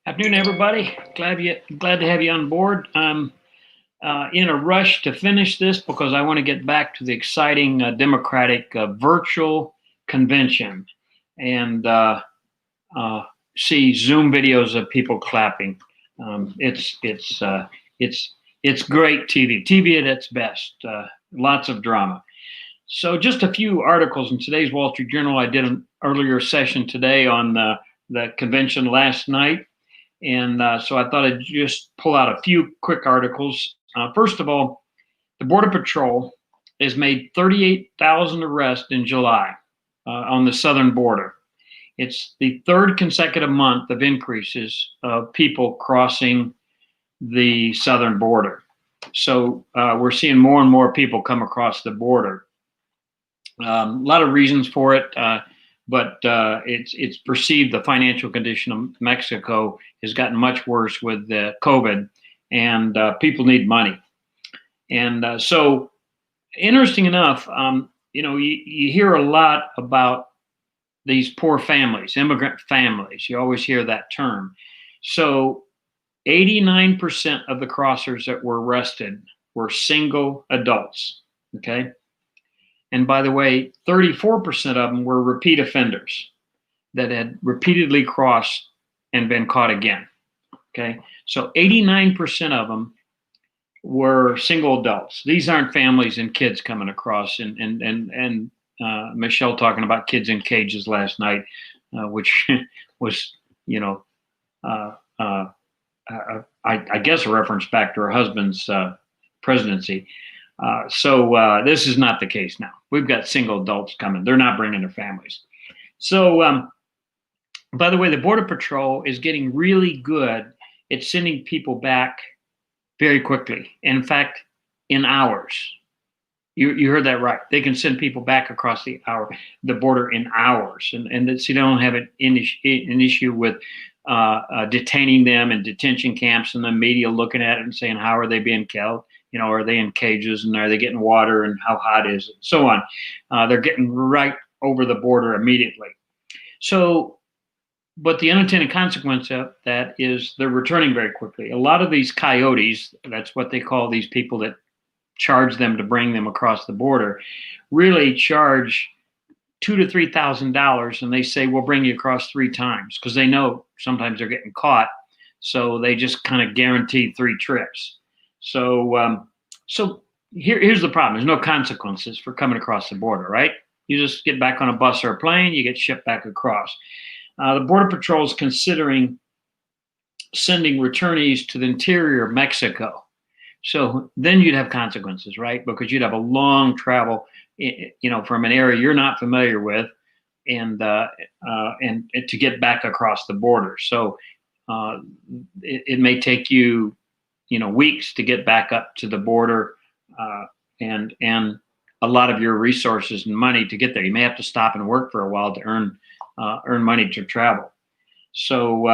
Afternoon, everybody. Glad to have you on board. I'm in a rush to finish this because I want to get back to the exciting Democratic virtual convention and see Zoom videos of people clapping. It's great TV. TV at its best. Lots of drama. So just a few articles in today's Wall Street Journal. I did an earlier session today on the convention last night. And so I thought I'd just pull out a few quick articles. First of all, the Border Patrol has made 38,000 arrests in July on the southern border. It's the third consecutive month of increases of people crossing the southern border. So we're seeing more and more people come across the border. A lot of reasons for it. But it's perceived the financial condition of Mexico has gotten much worse with COVID, and people need money. And so, interesting enough, you hear a lot about these poor families, immigrant families. You always hear that term. So, 89% of the crossers that were arrested were single adults. Okay. And by the way, 34% of them were repeat offenders that had repeatedly crossed and been caught again. Okay, so 89% of them were single adults. These aren't families and kids coming across. And Michelle talking about kids in cages last night, which was, I guess a reference back to her husband's presidency. So this is not the case now. We've got single adults coming. They're not bringing their families. So, by the way, the Border Patrol is getting really good at sending people back very quickly. In fact, in hours. You heard that right. They can send people back across the border in hours. And so they don't have an issue with detaining them in detention camps and the media looking at it and saying, how are they being killed? Are they in cages and are they getting water and how hot is it? So on. They're getting right over the border immediately. So, but the unintended consequence of that is they're returning very quickly. A lot of these coyotes, that's what they call these people that charge them to bring them across the border, really charge $2,000 to $3,000, and they say we'll bring you across 3 times because they know sometimes they're getting caught, so they just kind of guarantee 3 trips. So here's the problem. There's no consequences for coming across the border, right? You just get back on a bus or a plane, you get shipped back across. The Border Patrol is considering sending returnees to the interior of Mexico. So then you'd have consequences, right? Because you'd have a long travel, from an area you're not familiar with, and to get back across the border. So it may take you, weeks to get back up to the border, and a lot of your resources and money to get there. You may have to stop and work for a while to earn money to travel. So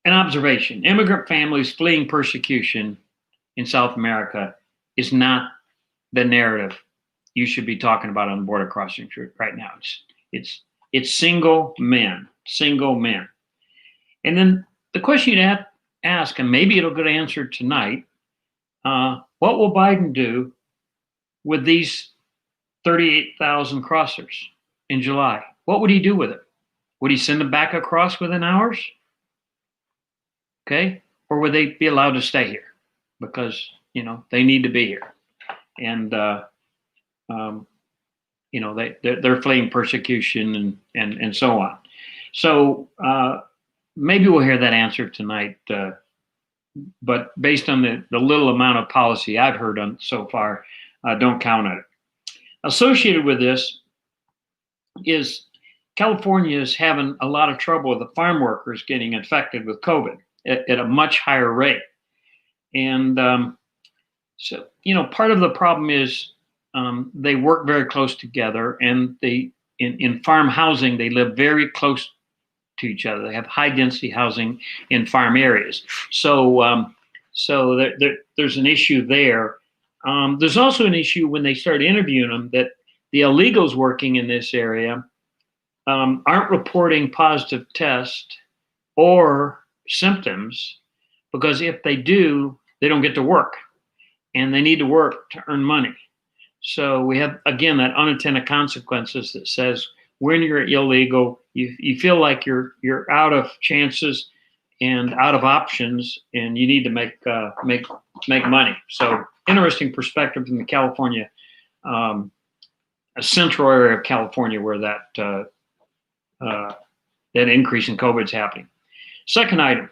an observation: immigrant families fleeing persecution in South America is not the narrative you should be talking about on the border crossing right now. It's single men. And then the question you'd have to ask, and maybe it'll get answered tonight, what will Biden do with these 38,000 crossers in July? What would he do with it? Would he send them back across within hours? Okay. Or would they be allowed to stay here because, they need to be here? And, they're fleeing persecution and so on. So maybe we'll hear that answer tonight. But based on the little amount of policy I've heard on so far, don't count on it. Associated with this is California is having a lot of trouble with the farm workers getting infected with COVID at a much higher rate. And so, part of the problem is they work very close together, and in farm housing, they live very close to each other. They have high density housing in farm areas. So there's an issue there. There's also an issue when they start interviewing them that the illegals working in this area aren't reporting positive tests or symptoms, because if they do, they don't get to work, and they need to work to earn money. So we have, again, that unintended consequences that says when you're illegal, you feel like you're out of chances and out of options, and you need to make money. So interesting perspective from the California, a central area of California where that increase in COVID is happening. Second item,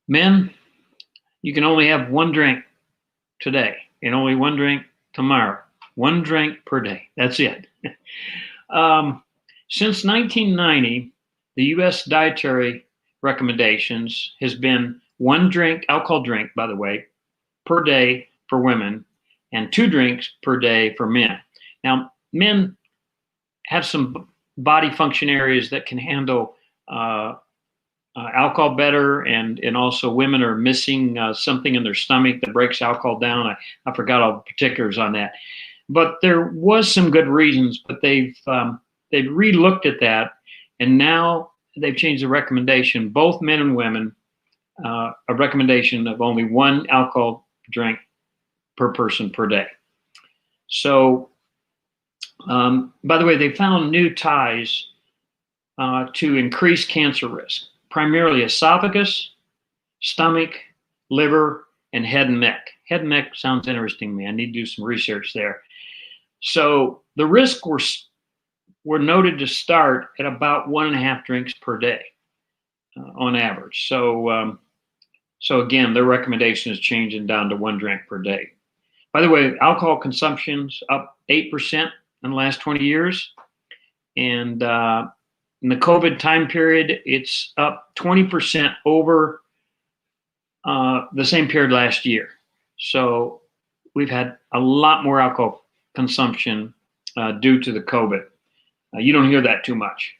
men, you can only have one drink today and only one drink tomorrow. One drink per day. That's it. Since 1990, the U.S. dietary recommendations has been one drink, alcohol drink, by the way, per day for women, and 2 drinks per day for men. Now, men have some body function areas that can handle alcohol better, and also women are missing something in their stomach that breaks alcohol down. I forgot all the particulars on that, but there was some good reasons. But they've re-looked at that, and now they've changed the recommendation. Both men and women, a recommendation of only 1 alcohol drink per person per day. So, by the way, they found new ties to increase cancer risk, primarily esophagus, stomach, liver, and head and neck. Head and neck sounds interesting to me. I need to do some research there. So the risks were noted to start at about 1.5 drinks per day on average. So again, their recommendation is changing down to 1 drink per day. By the way, alcohol consumption's up 8% in the last 20 years. And in the COVID time period, it's up 20% over the same period last year. So we've had a lot more alcohol consumption due to the COVID. You don't hear that too much.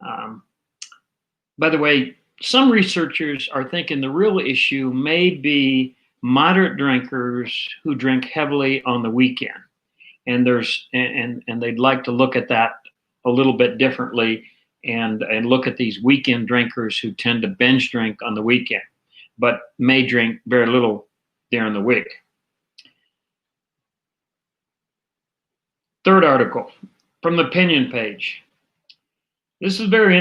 By the way, some researchers are thinking the real issue may be moderate drinkers who drink heavily on the weekend. And they'd like to look at that a little bit differently and look at these weekend drinkers who tend to binge drink on the weekend, but may drink very little during the week. Third article from the opinion page. This is a very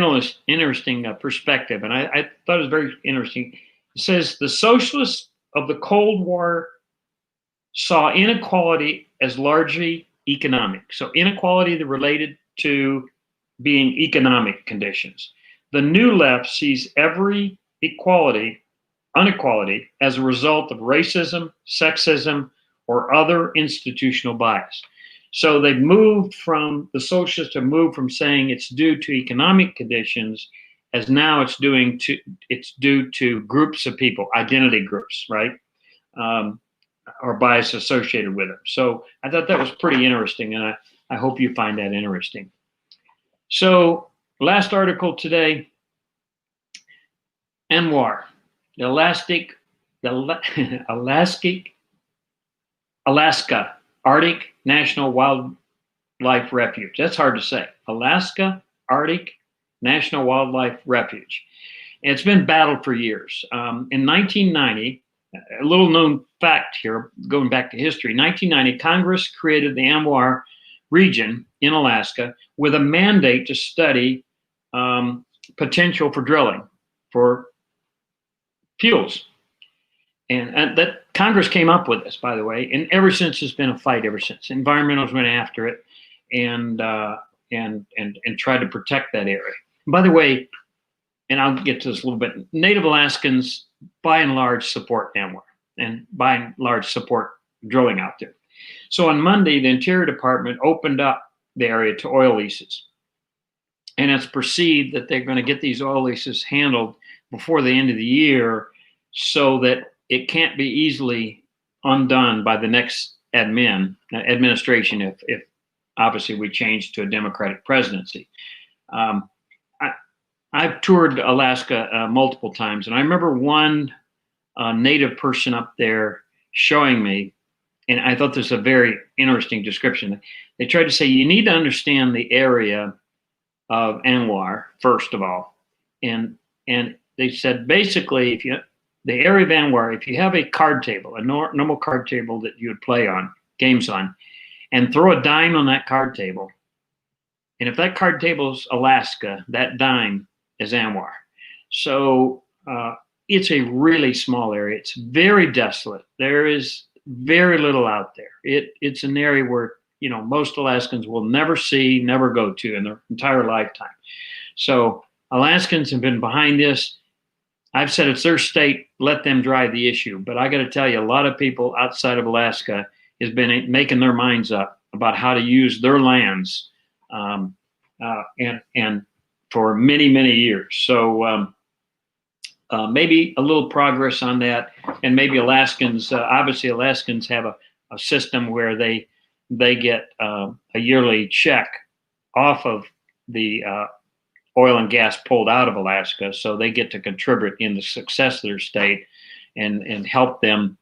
interesting perspective, and I thought it was very interesting. It says the socialists of the Cold War saw inequality as largely economic. So inequality related to being economic conditions. The new left sees every inequality as a result of racism, sexism, or other institutional bias. So they've moved from, the socialists have moved from saying it's due to economic conditions, as now it's due to groups of people, identity groups, right? Or bias associated with them. So I thought that was pretty interesting, and I hope you find that interesting. So last article today, ANWAR, the Alaska Arctic National Wildlife Refuge. That's hard to say. Alaska Arctic National Wildlife Refuge. And it's been battled for years. In 1990, a little known fact here, going back to history, 1990, Congress created the ANWAR region in Alaska with a mandate to study potential for drilling for fuels. And that Congress came up with this, by the way, and ever since it's been a fight ever since. Environmentalists went after it and tried to protect that area. And by the way, and I'll get to this a little bit, Native Alaskans by and large support ANWAR and by and large support drilling out there. So on Monday, the Interior Department opened up the area to oil leases. And it's perceived that they're going to get these oil leases handled before the end of the year so that it can't be easily undone by the next administration if obviously we change to a Democratic presidency. I've toured Alaska multiple times, and I remember one native person up there showing me and I thought this was a very interesting description. They tried to say you need to understand the area of ANWAR first of all, and they said basically if you the area of ANWAR, if you have a card table, a normal card table that you would play on games on, and throw a dime on that card table, and if that card table is Alaska, that dime is ANWAR. So it's a really small area. It's very desolate. There is very little out there. It's an area where most Alaskans will never see, never go to in their entire lifetime. So Alaskans have been behind this. I've said it's their state. Let them drive the issue. But I got to tell you, a lot of people outside of Alaska has been making their minds up about how to use their lands, and for many, many years. So maybe a little progress on that, and maybe Alaskans. Obviously, Alaskans have a system where they get a yearly check off of the oil and gas pulled out of Alaska, so they get to contribute in the success of their state and help them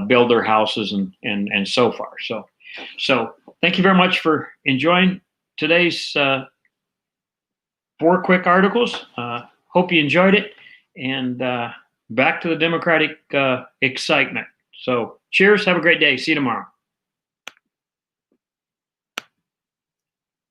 build their houses and so far. So thank you very much for enjoying today's 4 quick articles. Hope you enjoyed it, and back to the Democratic excitement. So cheers, have a great day. See you tomorrow.